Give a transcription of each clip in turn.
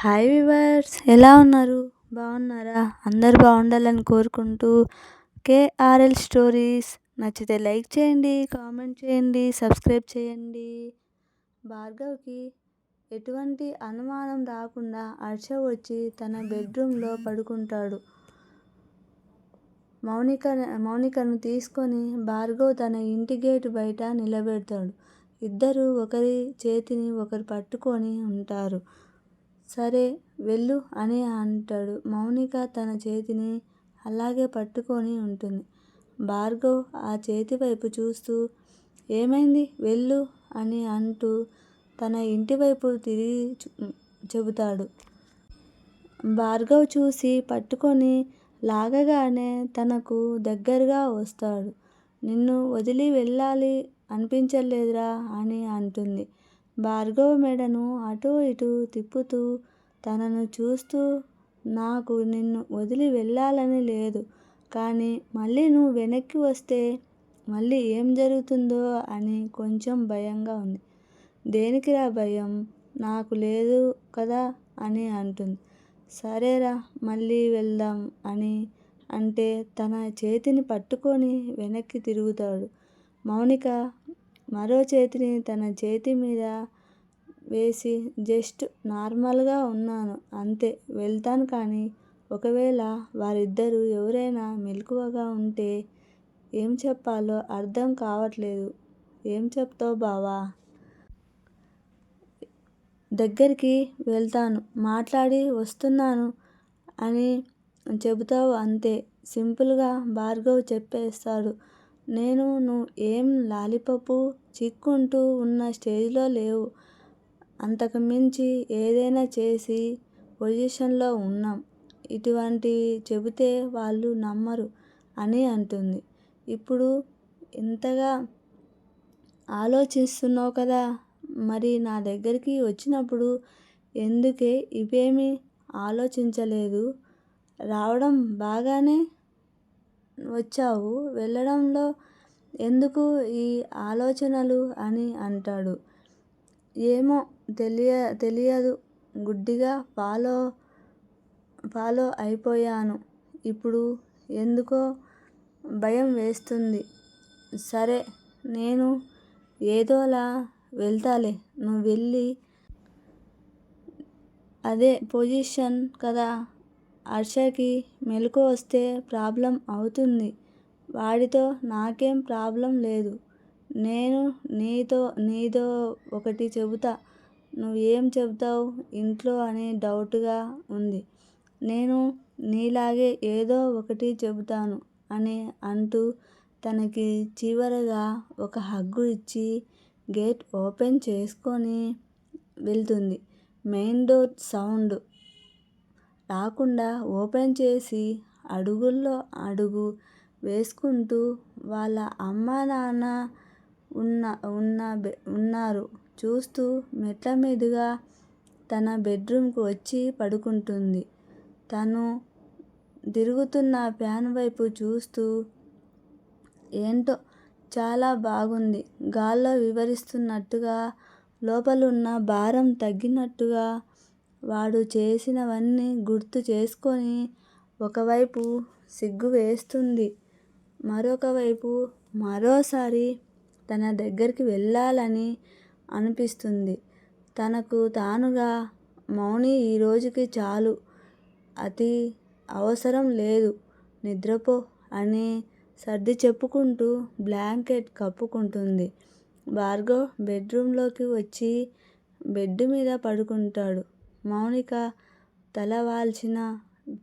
Hi viewers, ఎలా ఉన్నారు? బాగున్నారా? అందరు బాగుండాలని కోరుకుంటూ కేఆర్ఎల్ స్టోరీస్ నచ్చితే లైక్ చేయండి, కామెంట్ చేయండి, సబ్స్క్రైబ్ చేయండి. భార్గవ్కి ఎటువంటి అనుమానం రాకుండా హర్ష వచ్చి తన బెడ్రూమ్లో పడుకుంటాడు. మౌనికను తీసుకొని భార్గవ్ తన ఇంటి గేటు బయట నిలబెడతాడు. ఇద్దరు ఒకరి చేతిని ఒకరు పట్టుకొని ఉంటారు. సరే వెళ్ళు అని అంటాడు. మౌనిక తన చేతిని అలాగే పట్టుకొని ఉంటుంది. భార్గవ్ ఆ చేతి వైపు చూస్తూ ఏమైంది వెళ్ళు అని అంటూ తన ఇంటి వైపు తిరిగి చెబుతాడు. భార్గవ్ చూసి పట్టుకొని లాగగానే తనకు దగ్గరగా వస్తాడు. నిన్ను వదిలి వెళ్ళాలి అనిపించలేదురా అని అంటుంది. భార్గవ్ మెడను అటూ ఇటూ తిప్పుతూ తనను చూస్తూ నాకు నిన్ను వదిలి వెళ్ళాలని లేదు, కానీ మళ్ళీ నువ్వు వెనక్కి వస్తే మళ్ళీ ఏం జరుగుతుందో అని కొంచెం భయంగా ఉంది. దేనికిరా భయం? నాకు లేదు కదా అని అంటుంది. సరేరా మళ్ళీ వెళ్దాం అని అంటే తన చేతిని పట్టుకొని వెనక్కి తిరుగుతాడు. మౌనిక మరో చేతిని తన చేతి మీద వేసి జస్ట్ నార్మల్గా ఉన్నాను అంతే, వెళ్తాను, కానీ ఒకవేళ వారిద్దరూ ఎవరైనా మెలకువగా ఉంటే ఏం చెప్పాలో అర్థం కావట్లేదు. ఏం చెప్తావు బావా? దగ్గరికి వెళ్తాను, మాట్లాడి వస్తున్నాను అని చెబుతావు అంతే, సింపుల్గా భార్గవ్ చెప్పేస్తాడు. నువ్వు ఏం లాలీపాప్ చిక్కుంటూ ఉన్న స్టేజ్లో లేవు. అంతకు మించి ఏదైనా చేసి పొజిషన్లో ఉన్నాం. ఇటువంటివి చెబితే వాళ్ళు నమ్మరు అని అంటుంది. ఇప్పుడు ఇంతగా ఆలోచిస్తున్నావు కదా, మరి నా దగ్గరికి వచ్చినప్పుడు ఎందుకే ఇవేమీ ఆలోచించలేదు? రావడం బాగానే వచ్చావు, వెళ్ళడంలో ఎందుకు ఈ ఆలోచనలు అని అంటాడు. ఏమో తెలియదు, గుడ్డిగా ఫాలో అయిపోయాను. ఇప్పుడు ఎందుకో భయం వేస్తుంది. సరే నేను ఏదోలా వెళ్తాలే, నువ్వు వెళ్ళి అదే పొజిషన్ కదా, హర్షకి మెలకు వస్తే ప్రాబ్లం అవుతుంది. వాడితో నాకేం ప్రాబ్లం లేదు. నేను నీదో ఒకటి చెబుతా, నువ్వేం చెబుతావు ఇంట్లో అని డౌట్గా ఉంది. నేను నీలాగే ఏదో ఒకటి చెబుతాను అని అంటూ తనకి చివరగా ఒక హగ్గు ఇచ్చి గేట్ ఓపెన్ చేసుకొని వెళ్తుంది. మెయిన్ డోర్ సౌండ్ రాకుండా ఓపెన్ చేసి అడుగుల్లో అడుగు వేసుకుంటూ వాళ్ళ అమ్మా నాన్న ఉన్నారు చూస్తూ మెట్ల మీదుగా తన బెడ్రూమ్కి వచ్చి పడుకుంటుంది. తను తిరుగుతున్న ఫ్యాన్ వైపు చూస్తూ ఏంటో చాలా బాగుంది, గాల్లో వివరిస్తున్నట్టుగా, లోపలున్న భారం తగ్గినట్టుగా. వాడు చేసినవన్నీ గుర్తు చేసుకొని ఒకవైపు సిగ్గు వేస్తుంది, మరొకవైపు మరోసారి తన దగ్గరికి వెళ్ళాలని అనిపిస్తుంది. తనకు తానుగా మౌని ఈ రోజుకి చాలు, అతి అవసరం లేదు, నిద్రపో అని సర్ది చెప్పుకుంటూ బ్లాంకెట్ కప్పుకుంటుంది. భార్గవ్ బెడ్రూమ్లోకి వచ్చి బెడ్ మీద పడుకుంటాడు. మౌనిక తల వాల్చిన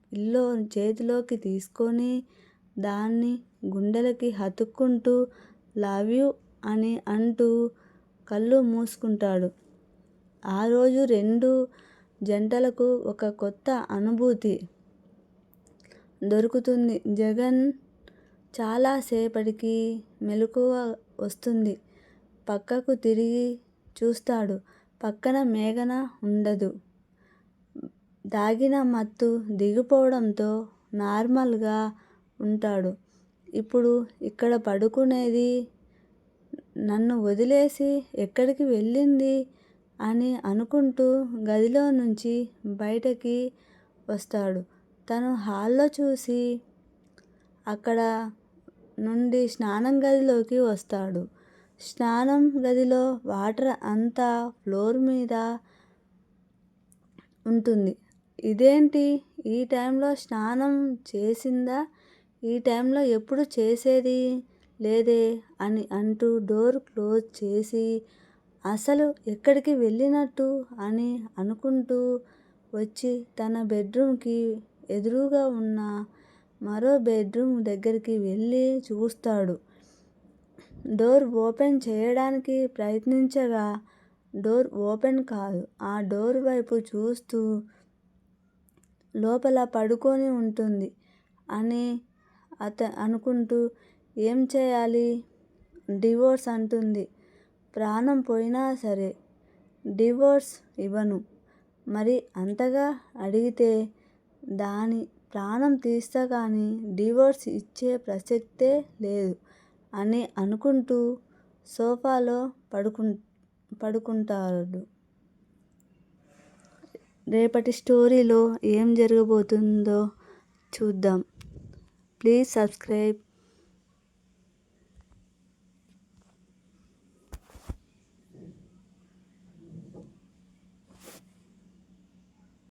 పిల్లో చేతిలోకి తీసుకొని దాన్ని గుండెలకి హత్తుకుంటూ లవ్ యూ అని అంటూ కళ్ళు మూసుకుంటాడు. ఆ రోజు రెండు జంటలకు ఒక కొత్త అనుభూతి దొరుకుతుంది. జగన్ చాలాసేపటికి మెలకువ వస్తుంది. పక్కకు తిరిగి చూస్తాడు. పక్కన మేఘన ఉండదు. తాగిన మత్తు దిగిపోవడంతో నార్మల్గా ఉంటాడు. ఇప్పుడు ఇక్కడ పడుకునేది, నన్ను వదిలేసి ఎక్కడికి వెళ్ళింది, అని అనుకుంటూ గదిలో నుంచి బయటకి వస్తాడు. తను హాల్లో చూసి అక్కడ నుండి స్నానం గదిలోకి వస్తాడు. స్నానం గదిలో వాటర్ అంతా ఫ్లోర్ మీద ఉంటుంది. ఇదేంటి, ఈ టైంలో స్నానం చేసిందా, ఈ టైంలో ఎప్పుడు చేసేది లేదే అని అంటూ డోర్ క్లోజ్ చేసి అసలు ఎక్కడికి వెళ్ళినట్టు అని అనుకుంటూ వచ్చి తన బెడ్రూమ్కి ఎదురుగా ఉన్న మరో బెడ్రూమ్ దగ్గరికి వెళ్ళి చూస్తాడు. డోర్ ఓపెన్ చేయడానికి ప్రయత్నించగా డోర్ ఓపెన్ కాదు. ఆ డోర్ వైపు చూస్తూ లోపల పడుకొని ఉంటుంది అని అనుకుంటూ ఏం చేయాలి, డివోర్స్ అంటుంది. ప్రాణం పోయినా సరే డివోర్స్ ఇవ్వను, మరి అంతగా అడిగితే దాని ప్రాణం తీస్తా కానీ డివోర్స్ ఇచ్చే ప్రసక్తే లేదు అని అనుకుంటూ సోఫాలో పడుకుంటాడు. రేపటి స్టోరీలో ఏం జరగబోతుందో చూద్దాం. Please subscribe.